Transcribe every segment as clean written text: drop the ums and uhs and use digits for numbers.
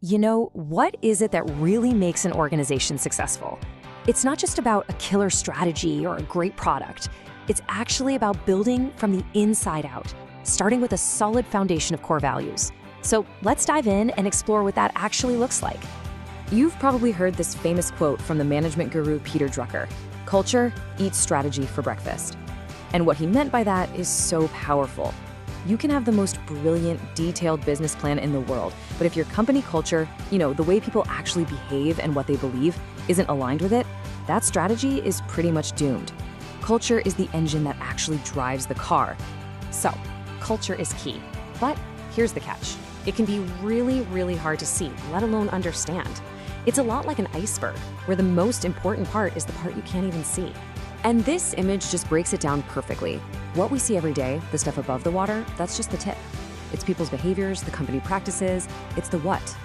What is it that really makes an organization successful? It's not just about a killer strategy or a great product. It's actually about building from the inside out, starting with a solid foundation of core values. So let's dive in and explore what that actually looks like. You've probably heard this famous quote from the management guru Peter Drucker: "Culture eats strategy for breakfast." And what he meant by that is so powerful. You can have the most brilliant, detailed business plan in the world, but if your company culture, the way people actually behave and what they believe, isn't aligned with it, that strategy is pretty much doomed. Culture is the engine that actually drives the car. So, culture is key. But here's the catch. It can be really, really hard to see, let alone understand. It's a lot like an iceberg, where the most important part is the part you can't even see. And this image just breaks it down perfectly. What we see every day, the stuff above the water, that's just the tip. It's people's behaviors, the company practices, it's the what.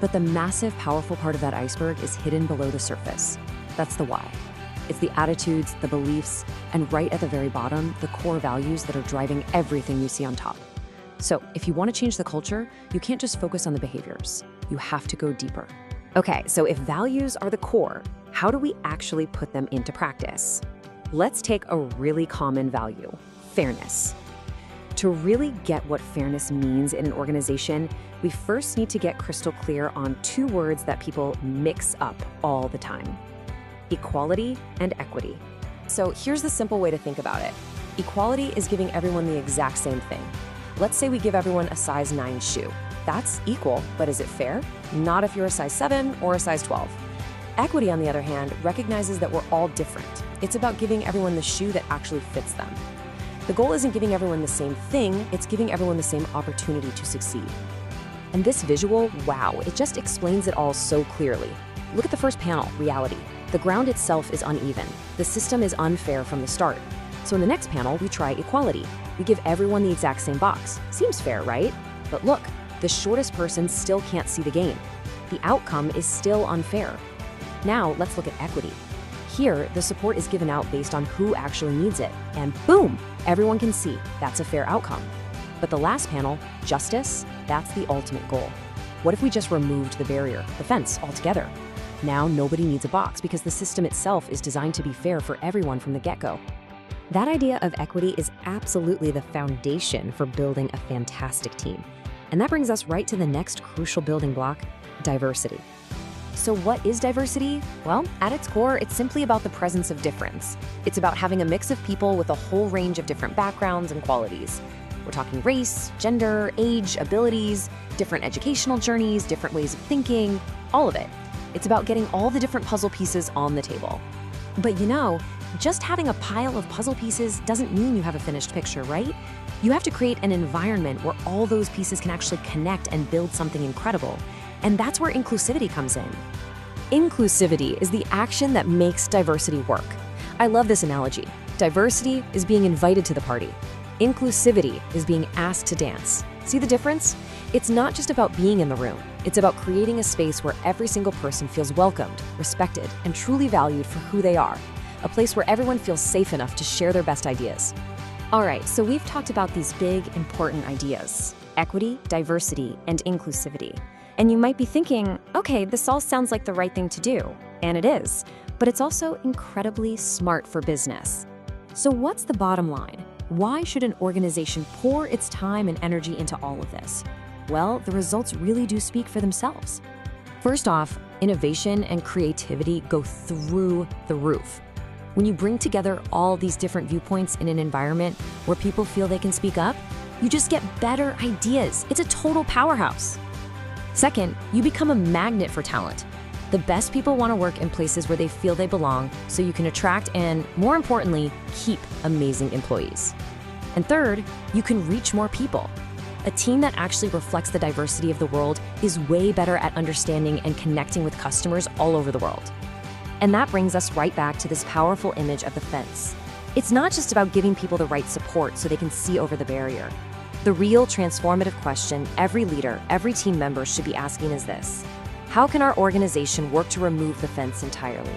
But the massive, powerful part of that iceberg is hidden below the surface. That's the why. It's the attitudes, the beliefs, and right at the very bottom, the core values that are driving everything you see on top. So if you want to change the culture, you can't just focus on the behaviors. You have to go deeper. Okay, so if values are the core, how do we actually put them into practice? Let's take a really common value: fairness. To really get what fairness means in an organization, we first need to get crystal clear on two words that people mix up all the time: equality and equity. So here's the simple way to think about it. Equality is giving everyone the exact same thing. Let's say we give everyone a size 9 shoe. That's equal, but is it fair? Not if you're a size 7 or a size 12. Equity, on the other hand, recognizes that we're all different. It's about giving everyone the shoe that actually fits them. The goal isn't giving everyone the same thing, it's giving everyone the same opportunity to succeed. And this visual, wow, it just explains it all so clearly. Look at the first panel, reality. The ground itself is uneven. The system is unfair from the start. So in the next panel, we try equality. We give everyone the exact same box. Seems fair, right? But look, the shortest person still can't see the game. The outcome is still unfair. Now, let's look at equity. Here, the support is given out based on who actually needs it, and boom, everyone can see that's a fair outcome. But the last panel, justice, that's the ultimate goal. What if we just removed the barrier, the fence, altogether? Now nobody needs a box because the system itself is designed to be fair for everyone from the get-go. That idea of equity is absolutely the foundation for building a fantastic team. And that brings us right to the next crucial building block: diversity. So what is diversity? Well, at its core, it's simply about the presence of difference. It's about having a mix of people with a whole range of different backgrounds and qualities. We're talking race, gender, age, abilities, different educational journeys, different ways of thinking, all of it. It's about getting all the different puzzle pieces on the table. But just having a pile of puzzle pieces doesn't mean you have a finished picture, right? You have to create an environment where all those pieces can actually connect and build something incredible. And that's where inclusivity comes in. Inclusivity is the action that makes diversity work. I love this analogy. Diversity is being invited to the party. Inclusivity is being asked to dance. See the difference? It's not just about being in the room. It's about creating a space where every single person feels welcomed, respected, and truly valued for who they are. A place where everyone feels safe enough to share their best ideas. All right, so we've talked about these big, important ideas: equity, diversity, and inclusivity. And you might be thinking, okay, this all sounds like the right thing to do. And it is, but it's also incredibly smart for business. So what's the bottom line? Why should an organization pour its time and energy into all of this? Well, the results really do speak for themselves. First off, innovation and creativity go through the roof. When you bring together all these different viewpoints in an environment where people feel they can speak up, you just get better ideas. It's a total powerhouse. Second, you become a magnet for talent. The best people want to work in places where they feel they belong, so you can attract and, more importantly, keep amazing employees. And third, you can reach more people. A team that actually reflects the diversity of the world is way better at understanding and connecting with customers all over the world. And that brings us right back to this powerful image of the fence. It's not just about giving people the right support so they can see over the barrier. The real transformative question every leader, every team member should be asking is this: how can our organization work to remove the fence entirely?